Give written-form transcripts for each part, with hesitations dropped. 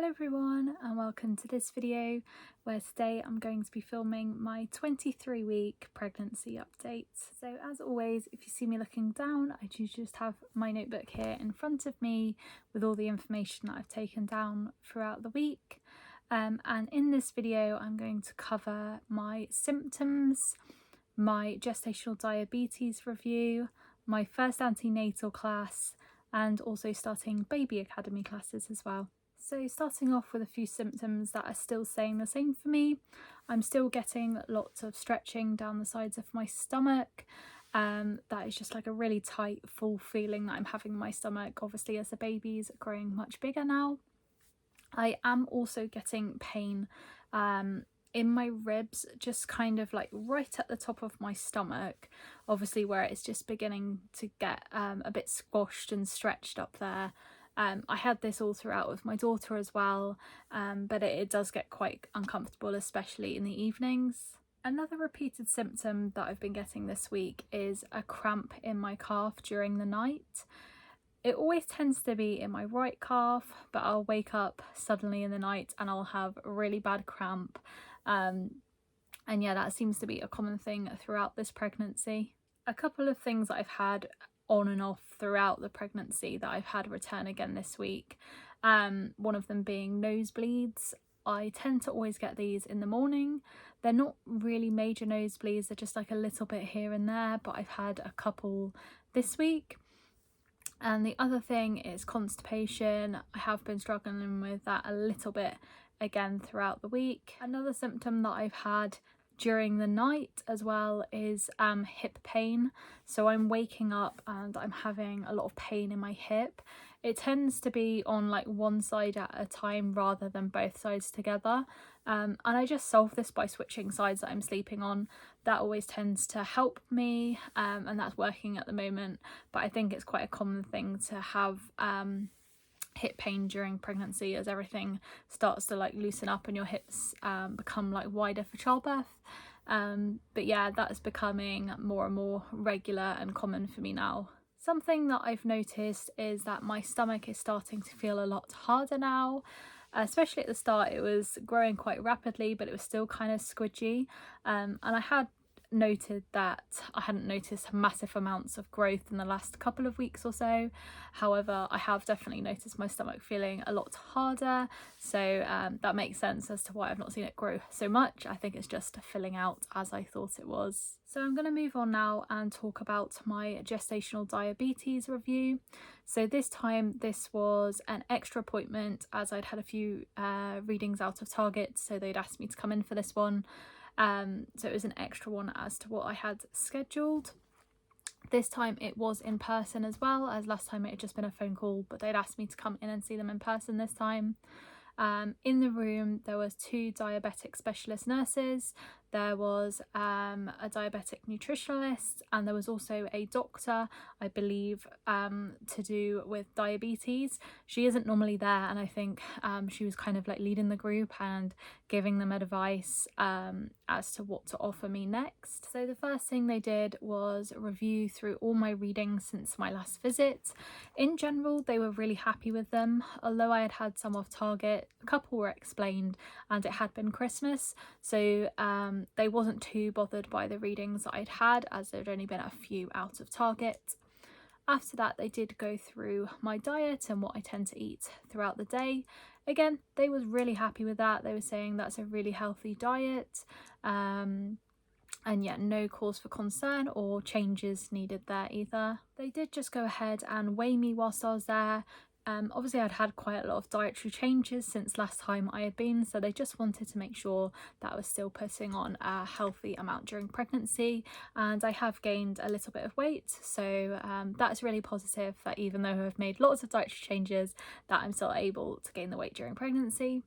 Hello everyone and welcome to this video where today I'm going to be filming my 23-week pregnancy update. So as always, if you see me looking down, I do just have my notebook here in front of me with all the information that I've taken down throughout the week. And in this video I'm going to cover my symptoms, my gestational diabetes review, my first antenatal class, and also starting baby academy classes as well. So starting off with a few symptoms that are still staying the same for me. I'm still getting lots of stretching down the sides of my stomach. That is just like a really tight, full feeling that I'm having in my stomach, obviously as the baby's growing much bigger now. I am also getting pain in my ribs, just kind of like right at the top of my stomach, obviously where it's just beginning to get a bit squashed and stretched up there. I had this all throughout with my daughter as well, but it does get quite uncomfortable, especially in the evenings. Another repeated symptom that I've been getting this week is a cramp in my calf during the night. It always tends to be in my right calf, but I'll wake up suddenly in the night and I'll have a really bad cramp. And yeah, that seems to be a common thing throughout this pregnancy. A couple of things that I've had on and off throughout the pregnancy that I've had return again this week. One of them being nosebleeds. I tend to always get these in the morning. They're not really major nosebleeds, they're just like a little bit here and there, but I've had a couple this week. And the other thing is constipation. I have been struggling with that a little bit again throughout the week. Another symptom that I've had during the night as well is hip pain. So I'm waking up and I'm having a lot of pain in my hip. It tends to be on like one side at a time rather than both sides together. And I just solve this by switching sides that I'm sleeping on. That always tends to help me, and that's working at the moment. But I think it's quite a common thing to have hip pain during pregnancy as everything starts to like loosen up and your hips become like wider for childbirth. But yeah, that's becoming more and more regular and common for me now. Something that I've noticed is that my stomach is starting to feel a lot harder now. Especially at the start, it was growing quite rapidly, but it was still kind of squidgy. And I had noted that I hadn't noticed massive amounts of growth in the last couple of weeks or so. However, I have definitely noticed my stomach feeling a lot harder, so that makes sense as to why I've not seen it grow so much. I think it's just filling out as I thought it was. So I'm going to move on now and talk about my gestational diabetes review. So this time this was an extra appointment as I'd had a few readings out of target, so they'd asked me to come in for this one. So it was an extra one as to what I had scheduled. This time it was in person as well, as last time it had just been a phone call, but they'd asked me to come in and see them in person this time. In the room there was 2 diabetic specialist nurses, there was a diabetic nutritionalist, and there was also a doctor, I believe, to do with diabetes. She isn't normally there, and I think she was kind of like leading the group and giving them advice as to what to offer me next. So the first thing they did was review through all my readings since my last visit. In general, they were really happy with them. Although I had had some off target, a couple were explained, and it had been Christmas, so they wasn't too bothered by the readings that I'd had, as there'd only been a few out of target. After that, they did go through my diet and what I tend to eat throughout the day. Again, they was really happy with that. They were saying that's a really healthy diet, and yeah, no cause for concern or changes needed there either. They did just go ahead and weigh me whilst I was there. Obviously I'd had quite a lot of dietary changes since last time I had been, so they just wanted to make sure that I was still putting on a healthy amount during pregnancy, and I have gained a little bit of weight, so that's really positive, that even though I've made lots of dietary changes, that I'm still able to gain the weight during pregnancy.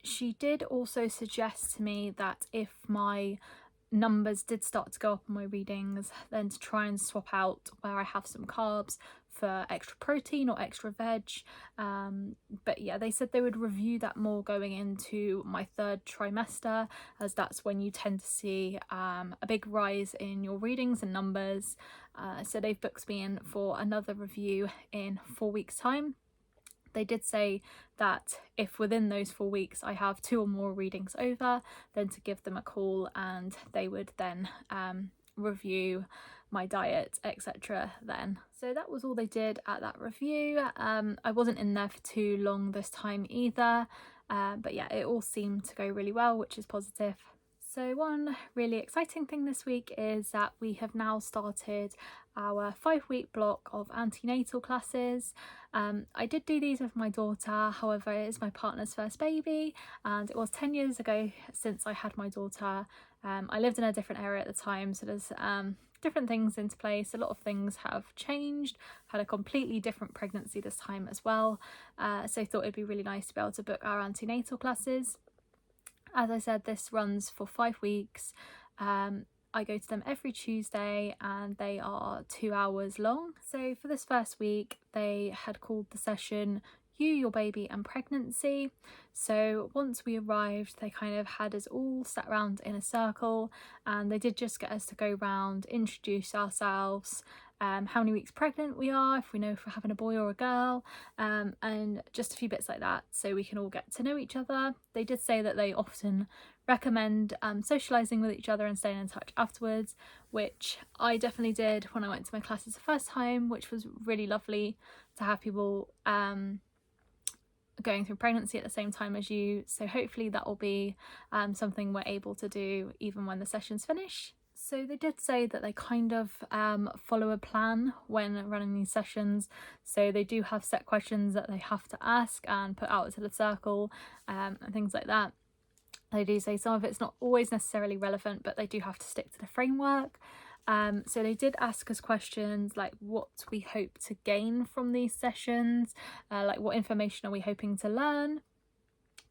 She did also suggest to me that if my numbers did start to go up on my readings, then to try and swap out where I have some carbs for extra protein or extra veg. But yeah, they said they would review that more going into my 3rd trimester, as that's when you tend to see a big rise in your readings and numbers. So they've booked me in for another review in 4 weeks time. They did say that if within those 4 weeks I have 2 or more readings over, then to give them a call and they would then review my diet, etc. then. So that was all they did at that review. I wasn't in there for too long this time either, but yeah, it all seemed to go really well, which is positive. So one really exciting thing this week is that we have now started our 5-week block of antenatal classes. I did do these with my daughter, however it is my partner's first baby and it was 10 years ago since I had my daughter. I lived in a different area at the time, so there's different things into place. A lot of things have changed. Had a completely different pregnancy this time as well, so I thought it'd be really nice to be able to book our antenatal classes. As I said, this runs for 5 weeks. I go to them every Tuesday and they are 2 hours long. So for this first week, they had called the session You, Your Baby and Pregnancy. So once we arrived, they kind of had us all sat around in a circle and they did just get us to go round, introduce ourselves, how many weeks pregnant we are, if we know if we're having a boy or a girl, and just a few bits like that so we can all get to know each other. They did say that they often recommend socialising with each other and staying in touch afterwards, which I definitely did when I went to my classes the first time, which was really lovely to have people going through pregnancy at the same time as you. So hopefully that will be something we're able to do even when the sessions finish. So they did say that they kind of follow a plan when running these sessions. So they do have set questions that they have to ask and put out to the circle and things like that. They do say some of it's not always necessarily relevant, but they do have to stick to the framework. So they did ask us questions like what we hope to gain from these sessions, like what information are we hoping to learn.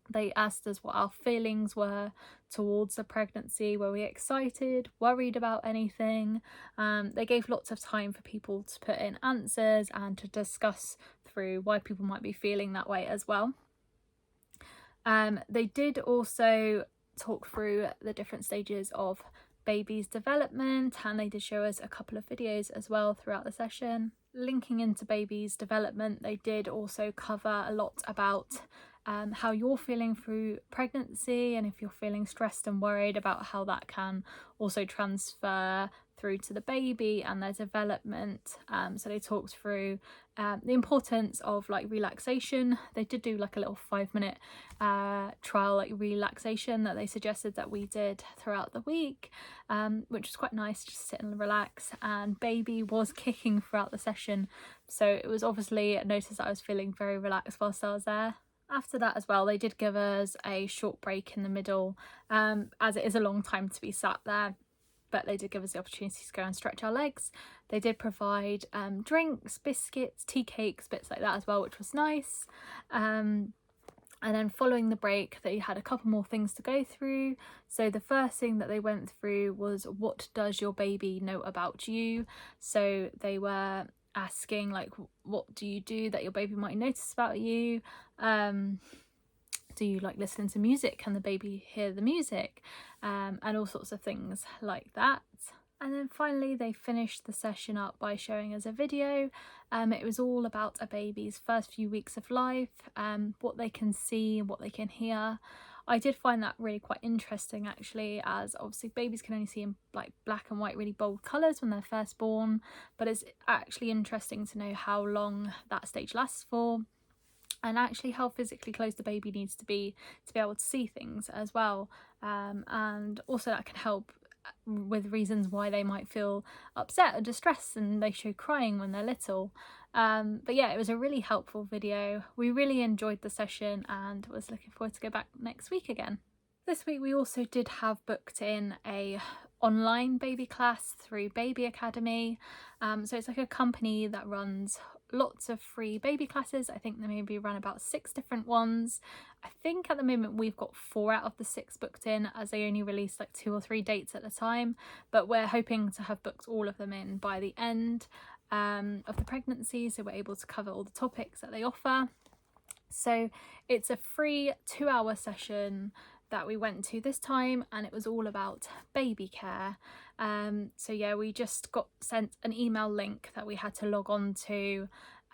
They asked us what our feelings were towards the pregnancy. Were we excited, worried about anything? They gave lots of time for people to put in answers and to discuss through why people might be feeling that way as well. They did also talk through the different stages of baby's development, and they did show us a couple of videos as well throughout the session. Linking into baby's development, they did also cover a lot about how you're feeling through pregnancy and if you're feeling stressed and worried about how that can also transfer through to the baby and their development. So they talked through the importance of like relaxation. They did do like a little 5-minute trial like relaxation that they suggested that we did throughout the week, which was quite nice, just sit and relax. And baby was kicking throughout the session, so it was obviously noticed that I was feeling very relaxed whilst I was there. After that as well, they did give us a short break in the middle, as it is a long time to be sat there, but they did give us the opportunity to go and stretch our legs. They did provide drinks, biscuits, tea cakes, bits like that as well, which was nice. And then following the break, they had a couple more things to go through. So the first thing that they went through was, what does your baby know about you? So they were asking like, what do you do that your baby might notice about you? Do you like listening to music? Can the baby hear the music? And all sorts of things like that. And then finally they finished the session up by showing us a video. It was all about a baby's first few weeks of life, what they can see and what they can hear. I did find that really quite interesting actually, as obviously babies can only see in like black and white really bold colours when they're first born, but it's actually interesting to know how long that stage lasts for, and actually how physically close the baby needs to be able to see things as well. And also that can help with reasons why they might feel upset or distressed and they show crying when they're little. But yeah, it was a really helpful video. We really enjoyed the session and was looking forward to go back next week again. This week we also did have booked in a online baby class through Baby Academy. So it's like a company that runs lots of free baby classes. I think they maybe run about 6 different ones. I think at the moment we've got 4 out of the 6 booked in, as they only release like 2 or 3 dates at a time, but we're hoping to have booked all of them in by the end of the pregnancy, so we're able to cover all the topics that they offer. So it's a free 2-hour session that we went to this time, and it was all about baby care. So yeah, we just got sent an email link that we had to log on to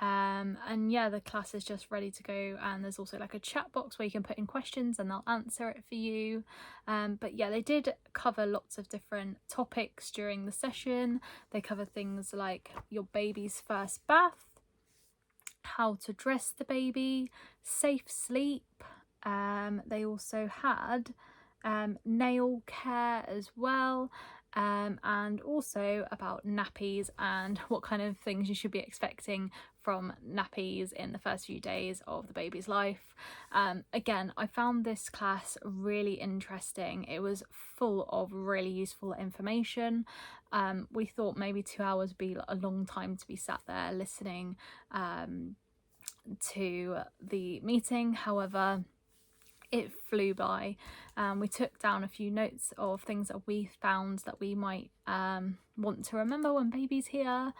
And yeah, the class is just ready to go, and there's also like a chat box where you can put in questions and they'll answer it for you. But yeah, they did cover lots of different topics during the session. They covered things like your baby's first bath, how to dress the baby, safe sleep. They also had nail care as well, and also about nappies and what kind of things you should be expecting from nappies in the first few days of the baby's life. Again, I found this class really interesting. It was full of really useful information. We thought maybe 2 hours would be a long time to be sat there listening to the meeting. However, it flew by. We took down a few notes of things that we found that we might want to remember when baby's here.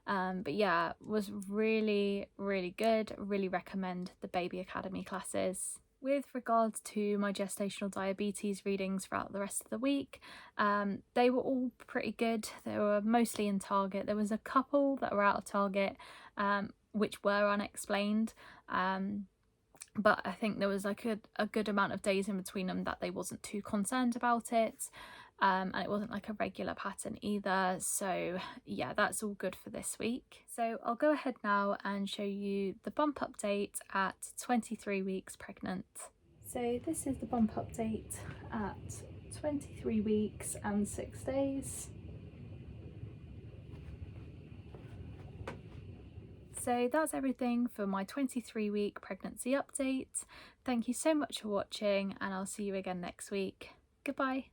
But yeah, it was really, really good. Really recommend the Baby Academy classes. With regards to my gestational diabetes readings throughout the rest of the week, they were all pretty good. They were mostly in target. There was a couple that were out of target, which were unexplained. But I think there was like a good amount of days in between them that they wasn't too concerned about it. And it wasn't like a regular pattern either. So yeah, that's all good for this week. So I'll go ahead now and show you the bump update at 23 weeks pregnant. So this is the bump update at 23 weeks and 6 days. So that's everything for my 23-week pregnancy update. Thank you so much for watching, and I'll see you again next week. Goodbye.